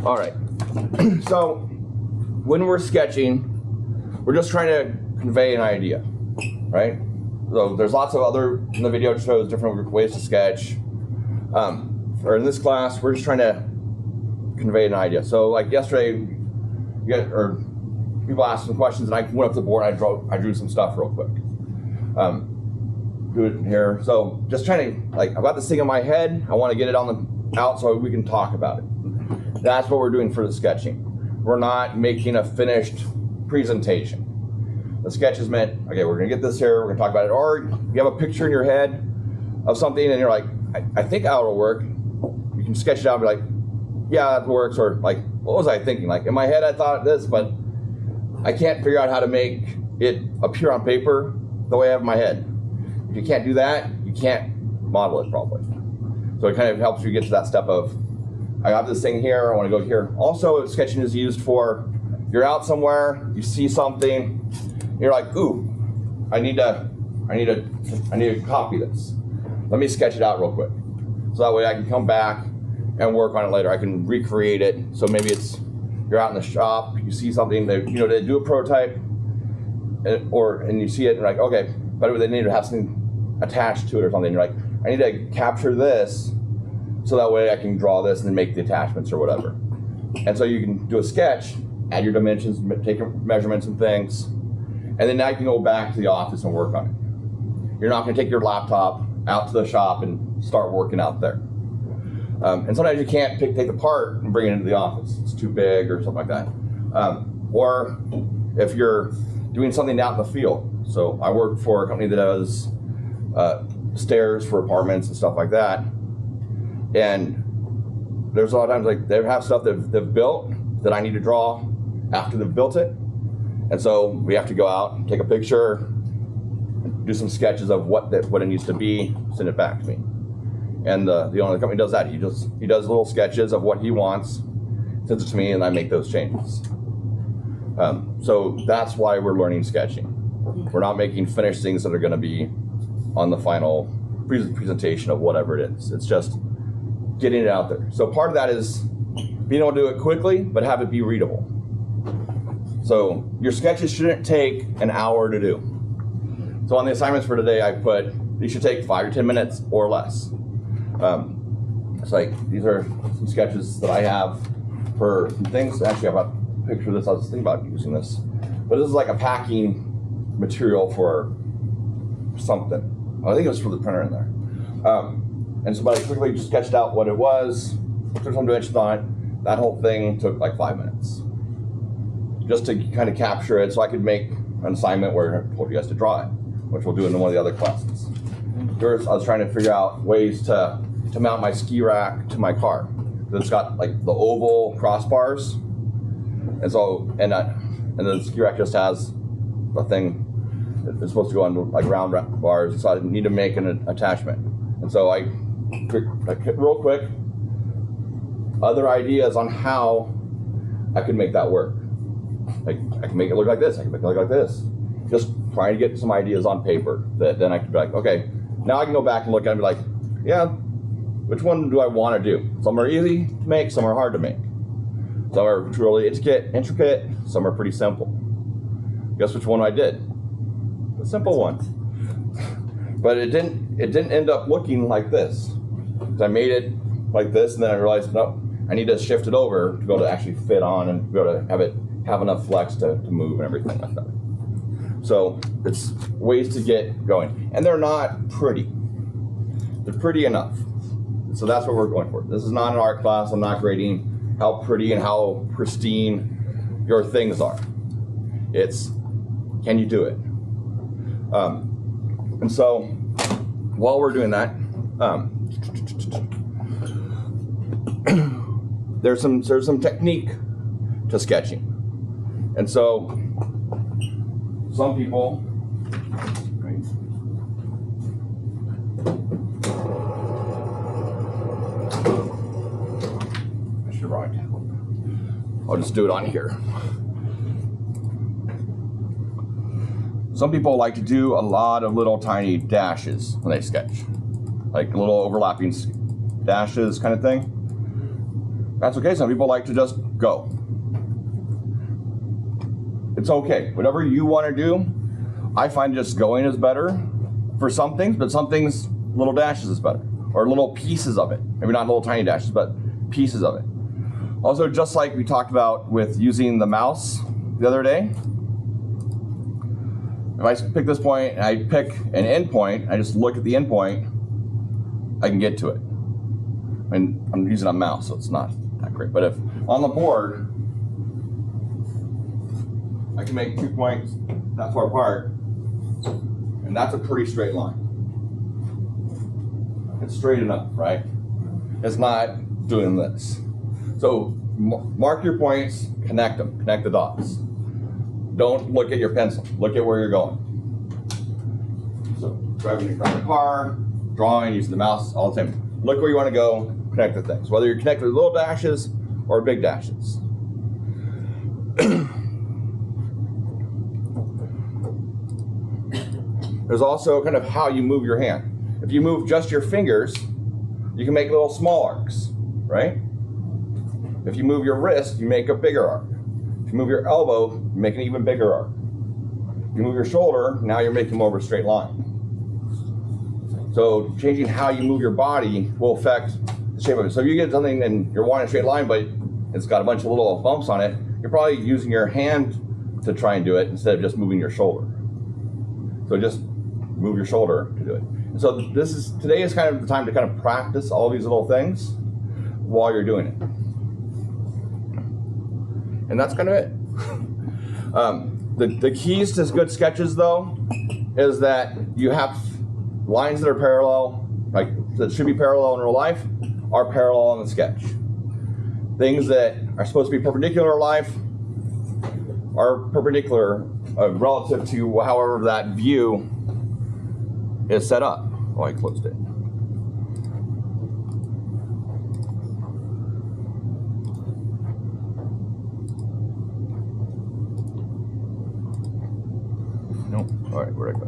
All right. So when we're sketching, we're just trying to convey an idea, right? So there's lots of other, in the video it shows different ways to sketch. Or in this class, we're just trying to convey an idea. So like yesterday, people asked some questions, and I went up to the board. I drew some stuff real quick. Do it here. So just trying to, like, I've got this thing in my head. I want to get it out so we can talk about it. That's what we're doing for the sketching. We're not making a finished presentation. The sketch is meant, okay, we're gonna get this here, we're gonna talk about it. Or you have a picture in your head of something and you're like, I think that'll work. You can sketch it out and be like, yeah, that works. Or like, what was I thinking? Like, in my head I thought this, but I can't figure out how to make it appear on paper the way I have in my head. If you can't do that, you can't model it properly. So it kind of helps you get to that step of, I got this thing here, I want to go here. Also, sketching is used for, you're out somewhere, you see something, you're like, ooh, I need to copy this. Let me sketch it out real quick. So that way I can come back and work on it later. I can recreate it. So maybe it's, you're out in the shop, you see something, they do a prototype, and you see it, and you're like, okay, but they need to have something attached to it or something. You're like, I need to capture this, so that way I can draw this and then make the attachments or whatever. And so you can do a sketch, add your dimensions, take your measurements and things, and then now you can go back to the office and work on it. You're not going to take your laptop out to the shop and start working out there. And sometimes you can't take the part and bring it into the office. It's too big or something like that. Or if you're doing something out in the field. So I work for a company that does stairs for apartments and stuff like that. And there's a lot of times like they have stuff that they've built that I need to draw after they've built it. And so we have to go out, take a picture, do some sketches of what it needs to be, send it back to me. And the owner of the company does that. He does little sketches of what he wants, sends it to me, and I make those changes. So that's why we're learning sketching. We're not making finished things that are going to be on the final presentation of whatever it is. It's just getting it out there. So part of that is being able to do it quickly, but have it be readable. So your sketches shouldn't take an hour to do. So on the assignments for today, I put, these should take 5 or 10 minutes or less. It's like, these are some sketches that I have for some things. Actually, I have a picture of this. I was thinking about using this. But this is like a packing material for something. I think it was for the printer in there. And so I quickly just sketched out what it was, took some dimensions on it. That whole thing took like 5 minutes. Just to kind of capture it so I could make an assignment where I told you guys to draw it, which we'll do in one of the other classes. First, I was trying to figure out ways to mount my ski rack to my car. It's got like the oval crossbars. And so, and the ski rack just has a thing that's supposed to go on like round bars. So I need to make an attachment. And so I real quick, other ideas on how I could make that work. Like I can make it look like this, I can make it look like this. Just trying to get some ideas on paper that then I can be like, okay, now I can go back and look at it and be like, yeah, which one do I want to do? Some are easy to make, some are hard to make. Some are really intricate, some are pretty simple. Guess which one I did? The simple one. But it didn't end up looking like this. I made it like this, and then I realized, no, I need to shift it over to be able to actually fit on and be able to have enough flex to move and everything like that. So it's ways to get going. And they're not pretty. They're pretty enough. So that's what we're going for. This is not an art class. I'm not grading how pretty and how pristine your things are. It's, can you do it? And so while we're doing that, there's some technique to sketching. And so some people, right? I should write. I'll just do it on here. Some people like to do a lot of little tiny dashes when they sketch, like little overlapping dashes kind of thing. That's okay. Some people like to just go. It's okay. Whatever you want to do, I find just going is better for some things, but some things, little dashes is better. Or little pieces of it. Maybe not little tiny dashes, but pieces of it. Also, just like we talked about with using the mouse the other day, if I pick this point and I pick an endpoint, I just look at the endpoint, I can get to it. I mean, I'm using a mouse, so it's not that great. But if on the board, I can make 2 points that far apart, and that's a pretty straight line. It's straight enough, right? It's not doing this. So mark your points, connect them, connect the dots. Don't look at your pencil, look at where you're going. So driving in front of the car, drawing, using the mouse, all the time. Look where you want to go, connect the things. Whether you're connected with little dashes or big dashes. There's also kind of how you move your hand. If you move just your fingers, you can make little small arcs, right? If you move your wrist, you make a bigger arc. If you move your elbow, you make an even bigger arc. If you move your shoulder, now you're making more of a straight line. So changing how you move your body will affect the shape of it. So if you get something and you're wanting a straight line, but it's got a bunch of little bumps on it, you're probably using your hand to try and do it instead of just moving your shoulder. So just move your shoulder to do it. And so today is kind of the time to kind of practice all these little things while you're doing it. And that's kind of it. The keys to good sketches, though, is that you have lines that are parallel, like that should be parallel in real life, are parallel in the sketch. Things that are supposed to be perpendicular in life are perpendicular relative to however that view is set up. Oh, I closed it. Nope. All right, where'd I go?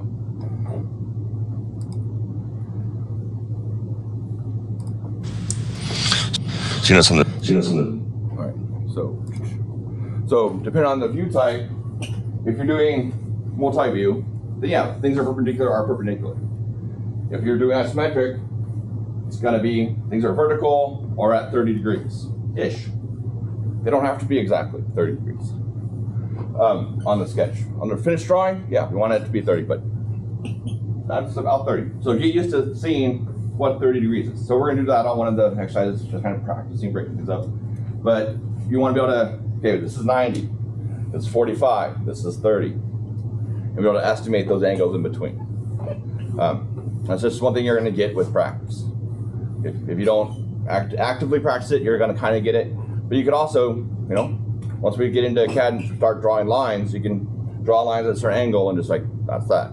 All right. So depending on the view type, if you're doing multi-view, then yeah, things are perpendicular. If you're doing isometric, it's going to be things are vertical or at 30 degrees-ish. They don't have to be exactly 30 degrees on the sketch. On the finished drawing, yeah, we want it to be 30, but that's about 30. So get used to seeing what 30 degrees is. So we're going to do that on one of the exercises, just kind of practicing breaking things up. But you want to be able to, okay, this is 90, this is 45, this is 30. And be able to estimate those angles in between. That's just one thing you're going to get with practice. If you don't actively practice it, you're going to kind of get it. But you can also, you know, once we get into CAD and start drawing lines, you can draw lines at a certain angle and just like, that's that.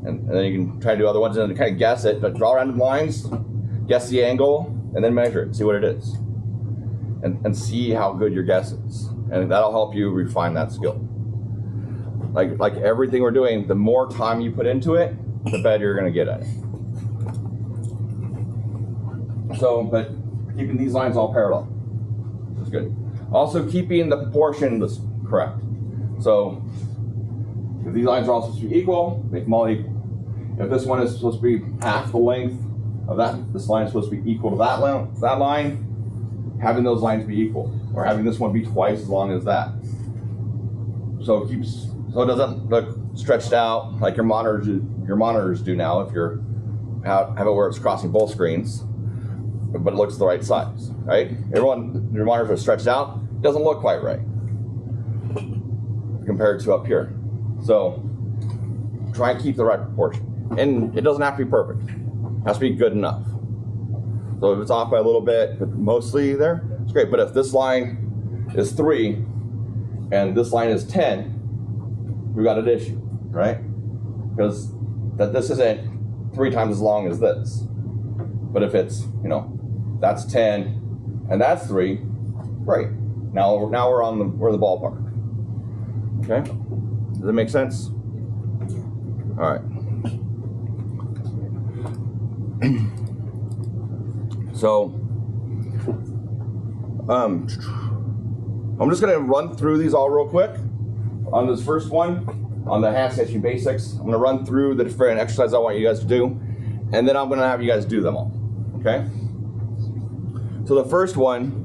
And then you can try to do other ones and kind of guess it, but draw random lines, guess the angle, and then measure it, see what it is. And see how good your guess is. And that'll help you refine that skill. Like everything we're doing, the more time you put into it, the better you're gonna get at it. So, but keeping these lines all parallel is good. Also keeping the proportions correct. So, if these lines are all supposed to be equal, make them all equal. If this one is supposed to be half the length of that, this line is supposed to be equal to that line, having those lines be equal, or having this one be twice as long as that. So it doesn't look stretched out like your monitors do now if you're have it where it's crossing both screens, but it looks the right size, right? Your monitors are stretched out, it doesn't look quite right compared to up here. So try and keep the right proportion. And it doesn't have to be perfect. It has to be good enough. So if it's off by a little bit, but mostly there, it's great. But if this line is 3 and this line is 10, we've got an issue, right? Because this isn't 3 times as long as this. But if it's, you know, that's 10 and that's 3, great. Now we're we're in the ballpark. Okay? Does that make sense? All right. So I'm just going to run through these all real quick. On this first one, on the hand sketching basics, I'm going to run through the different exercises I want you guys to do, and then I'm going to have you guys do them all. Okay? So the first one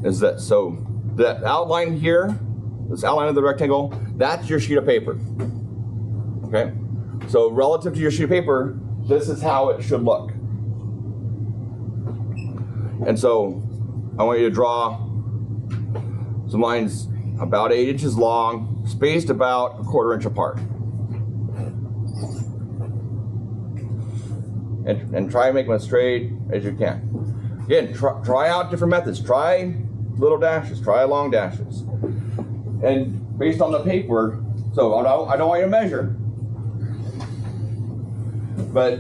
is this. So the outline here, this outline of the rectangle, that's your sheet of paper. Okay? So relative to your sheet of paper, this is how it should look. And so I want you to draw some lines about 8 inches long, spaced about 1/4 inch apart. And try and make them as straight as you can. Again, try out different methods. Try little dashes, try long dashes. And based on the paper, so I don't want you to measure, but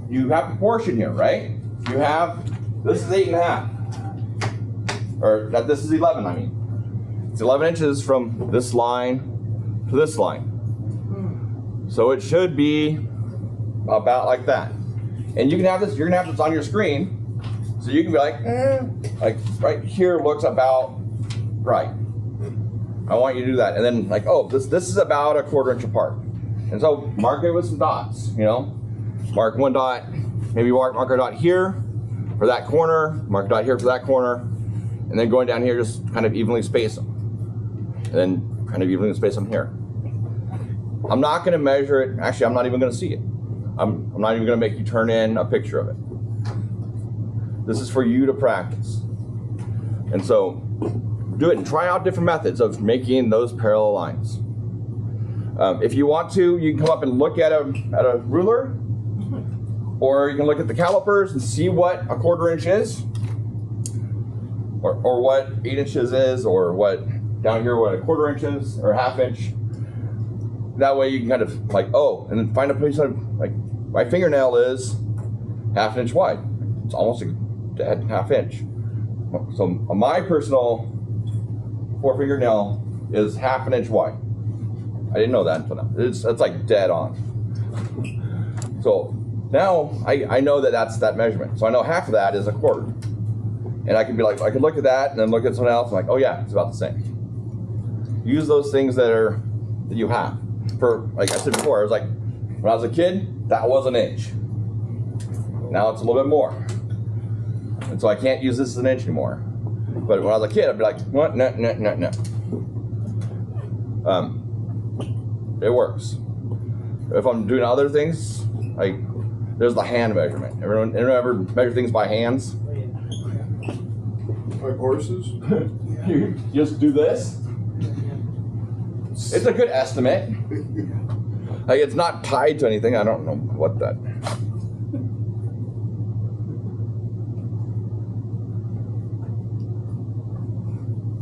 you have proportion here, right? You have, this is 8.5, or this is 11, I mean. It's 11 inches from this line to this line. So it should be about like that. And you can have this, you're gonna have this on your screen, so you can be like right here looks about right. I want you to do that. And then like, oh, this is about 1/4 inch apart. And so mark it with some dots, you know. Mark one dot, maybe mark a dot here for that corner, mark a dot here for that corner, and then going down here, just kind of evenly space them. And then kind of evenly space them here. I'm not gonna measure it, actually I'm not even gonna see it. I'm not even gonna make you turn in a picture of it. This is for you to practice. And so, do it and try out different methods of making those parallel lines. If you want to, you can come up and look at a ruler, or you can look at the calipers and see what 1/4 inch is, or what 8 inches is, or what down here what 1/4 inch is, or 1/2 inch. That way you can kind of like, oh, and then find a place like my fingernail is 1/2 inch wide. It's almost a dead 1/2 inch. So my personal forefinger nail is 1/2 inch wide. I didn't know that until now. It's like dead on. So now I know that's that measurement. So I know half of that is 1/4. And I can be like, I can look at that and then look at someone else and like, oh yeah, it's about the same. Use those things that you have. For, like I said before, I was like, when I was a kid, that was 1 inch. Now it's a little bit more. And so I can't use this as 1 inch anymore. But when I was a kid, I'd be like, what? No. It works. If I'm doing other things, like there's the hand measurement. Everyone ever measure things by hands? Like horses? You just do this? It's a good estimate. Like it's not tied to anything. I don't know what that.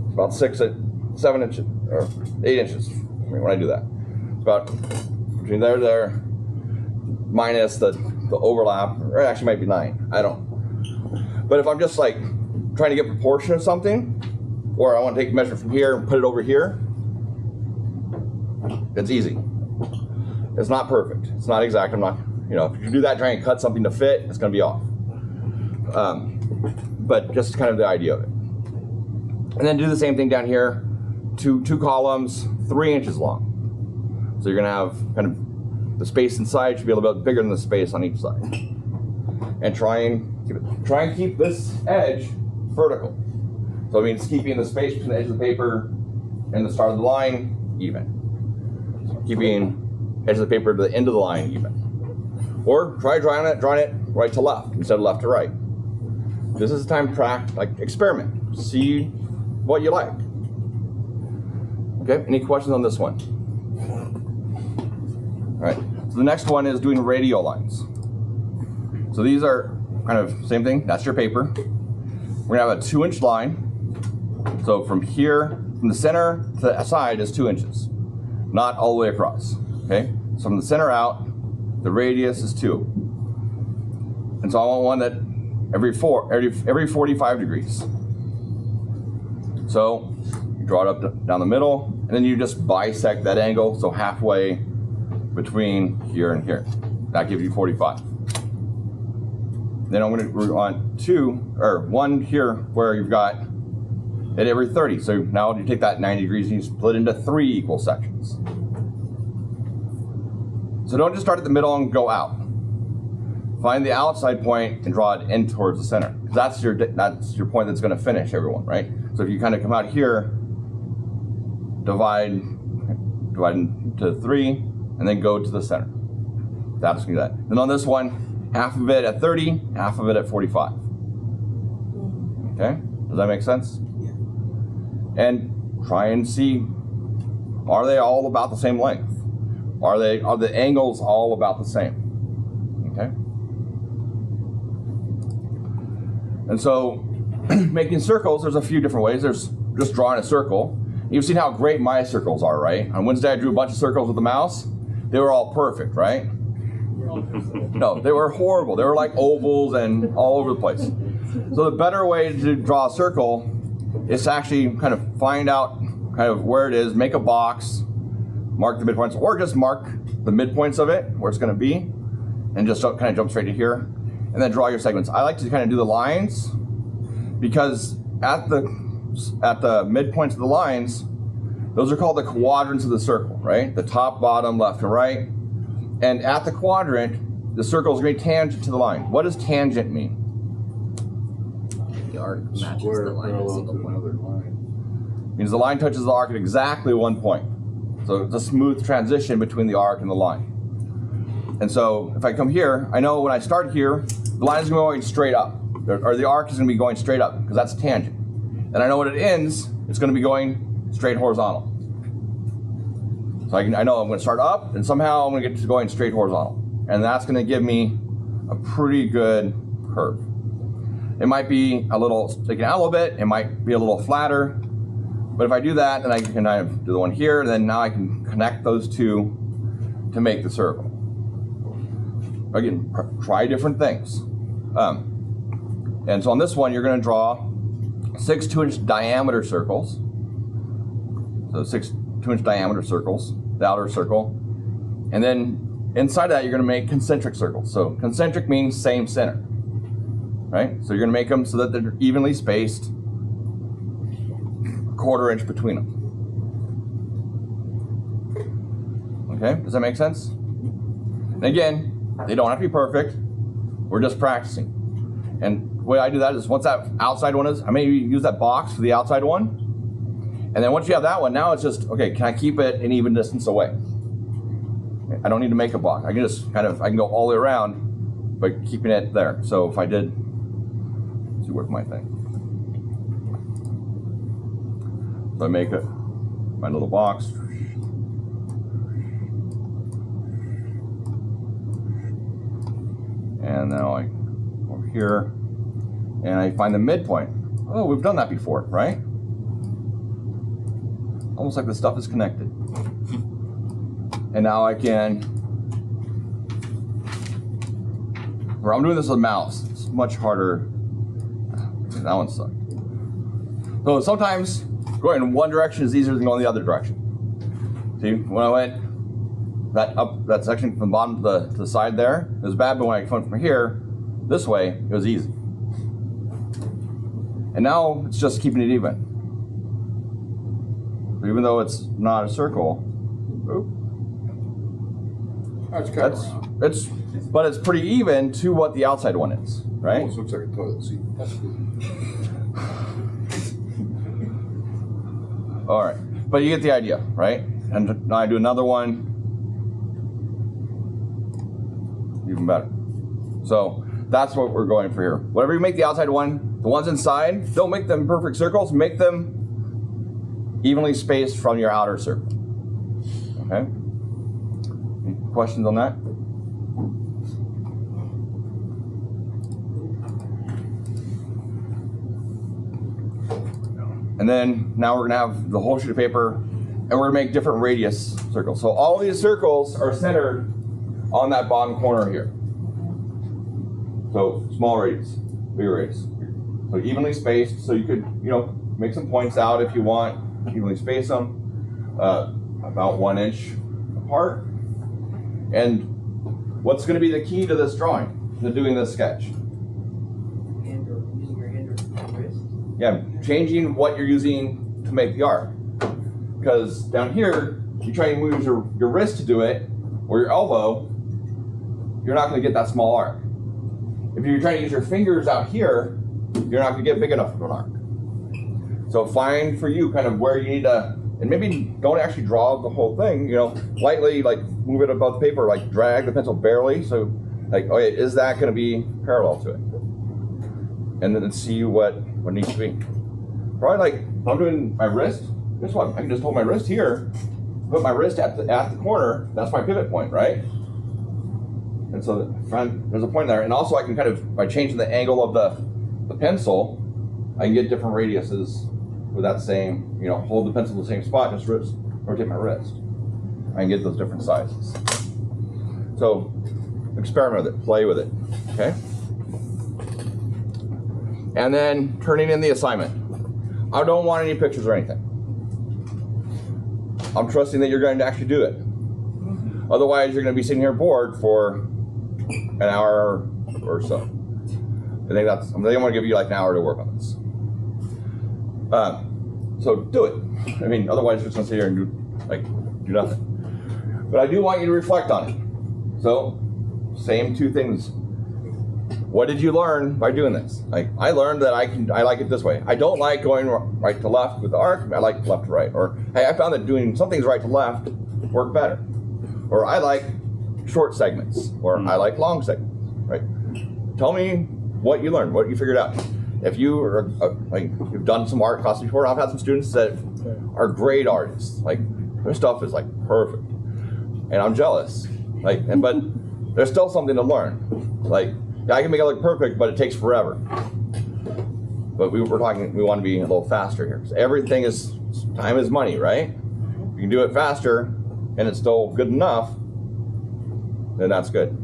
It's about 7 inches or 8 inches when I do that. It's about between there, minus the overlap, or it actually might be 9. I don't. But if I'm just like trying to get proportion of something, or I want to take a measure from here and put it over here, it's easy. It's not perfect. It's not exact. I'm not, if you do that trying to cut something to fit, it's going to be off. But just kind of the idea of it. And then do the same thing down here. Two columns, 3 inches long. So you're going to have kind of the space inside should be a little bit bigger than the space on each side. And try and keep this edge vertical. So it means keeping the space between the edge of the paper and the start of the line even. Keeping edge of the paper to the end of the line even. Or try drawing it right to left instead of left to right. This is the time to experiment. See what you like. Okay, any questions on this one? All right, so the next one is doing radial lines. So these are kind of same thing, that's your paper. We're gonna have a 2 inch line. So from here, from the center to the side is 2 inches. Not all the way across, okay? So from the center out, the radius is 2. And so I want one that every 45 degrees. So you draw it up down the middle, and then you just bisect that angle, so halfway between here and here. That gives you 45. Then we're on 1 here where you've got at every 30. So now you take that 90 degrees and you split into 3 equal sections. So don't just start at the middle and go out. Find the outside point and draw it in towards the center. That's your point that's going to finish everyone, right? So if you kind of come out here, divide into 3, and then go to the center. That's going to do that. And on this one, half of it at 30, half of it at 45. Okay? Does that make sense? Yeah. And try and see, are they all about the same length? Are the angles all about the same? Okay? And so, making circles, there's a few different ways. There's just drawing a circle. You've seen how great my circles are, right? On Wednesday, I drew a bunch of circles with the mouse. They were all perfect, right? No, they were horrible. They were like ovals and all over the place. So the better way to draw a circle is to actually kind of find out kind of where it is, make a box, mark the midpoints, or just mark the midpoints of it, where it's going to be, and just kind of jump straight to here, and then draw your segments. I like to kind of do the lines because at the midpoints of the lines, those are called the quadrants of the circle, right? The top, bottom, left, and right. And at the quadrant, the circle is going to be tangent to the line. What does tangent mean? The arc matches the line at a single point. Means the line touches the arc at exactly 1 point. So it's a smooth transition between the arc and the line. And so if I come here, I know when I start here, the line is going straight up, or the arc is going to be going straight up because that's tangent. And I know when it ends, it's going to be going straight horizontal. So I know I'm going to start up, and somehow I'm going to get to going straight horizontal. And that's going to give me a pretty good curve. It might be a little sticking out a little bit. It might be a little flatter. But if I do that, then I can kind of do the one here, and then now I can connect those two to make the circle. Again, try different things. And so on this one, you're going to draw 6 2-inch diameter circles. So 6 2-inch diameter circles, the outer circle. And then inside that, you're going to make concentric circles. So concentric means same center, right? So you're going to make them so that they're evenly spaced, 1/4 inch between them. Okay, does that make sense? And again, they don't have to be perfect. We're just practicing. And the way I do that is once that outside one is, I may use that box for the outside one. And then once you have that one, now it's just, okay, can I keep it an even distance away? I don't need to make a box. I can just I can go all the way around by keeping it there. So if I did, let's see, where's my thing? So I make my little box. And now I go over here and I find the midpoint. Oh, we've done that before, right? Almost like the stuff is connected. And now I can, where I'm doing this with a mouse, it's much harder. That one sucked. So sometimes going in one direction is easier than going the other direction. See, when I went that section from the bottom to the side there, it was bad, but when I went from here, this way, it was easy. And now it's just keeping it even. So even though it's not a circle, but it's pretty even to what the outside one is, right? Almost looks like a toilet seat. All right, but you get the idea, right? And now I do another one, even better. So that's what we're going for here. Whatever you make the outside one, the ones inside, don't make them perfect circles, make them evenly spaced from your outer circle. Okay? Any questions on that? And then now we're gonna have the whole sheet of paper and we're gonna make different radius circles. So all these circles are centered on that bottom corner here. So small radius, bigger radius. So evenly spaced, so you could, make some points out if you want, evenly space them, about 1 inch apart. And what's gonna be the key to this drawing, to doing this sketch? changing what you're using to make the arc. Because down here, you try and move your wrist to do it, or your elbow, you're not going to get that small arc. If you're trying to use your fingers out here, you're not going to get big enough of an arc. So find for you kind of where you need to, and maybe don't actually draw the whole thing, lightly like move it above the paper, like drag the pencil barely. So like, okay, is that going to be parallel to it? And then see what needs to be. Probably like, if I'm doing my wrist, guess what? I can just hold my wrist here, put my wrist at the corner, that's my pivot point, right? And so there's a point there. And also I can kind of, by changing the angle of the pencil, I can get different radiuses with that same, hold the pencil in the same spot, just rotate my wrist. I can get those different sizes. So experiment with it, play with it, okay? And then turning in the assignment. I don't want any pictures or anything. I'm trusting that you're going to actually do it. Otherwise, you're going to be sitting here bored for an hour or so. I think I want to give you like an hour to work on this. So do it. I mean, otherwise you're just going to sit here and do nothing. But I do want you to reflect on it. So, same two things. What did you learn by doing this? Like, I learned that I like it this way. I don't like going right to left with the arc. I like left to right. Or hey, I found that doing some things right to left work better. Or I like short segments. Or I like long segments. Right? Tell me what you learned, what you figured out. If you are you've done some art classes before, I've had some students that are great artists. Like their stuff is like perfect, and I'm jealous. But there's still something to learn. Like I can make it look perfect, but it takes forever. But we want to be a little faster here. So everything is, time is money, right? If you can do it faster, and it's still good enough, then that's good.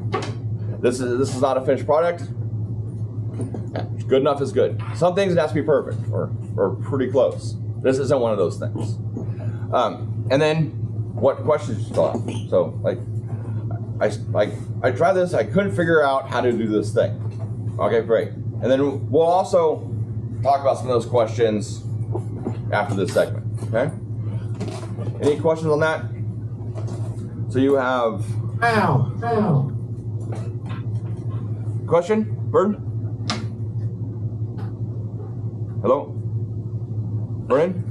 This is not a finished product. Good enough is good. Some things it has to be perfect or pretty close. This isn't one of those things. And then what questions you still have? So I tried this, I couldn't figure out how to do this thing. Okay, great. And then we'll also talk about some of those questions after this segment, okay? Any questions on that? So you have... Ow. Question? Bird? Hello? Vernon?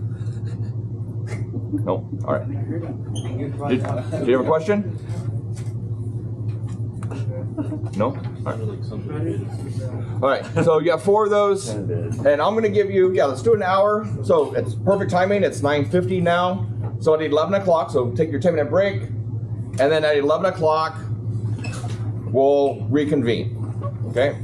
No? All right. Did you have a question? No? All right, so you have 4 of those, and I'm going to give you, let's do an hour. So it's perfect timing. It's 9:50 now. So at 11 o'clock, so take your 10-minute break, and then at 11 o'clock, we'll reconvene, okay?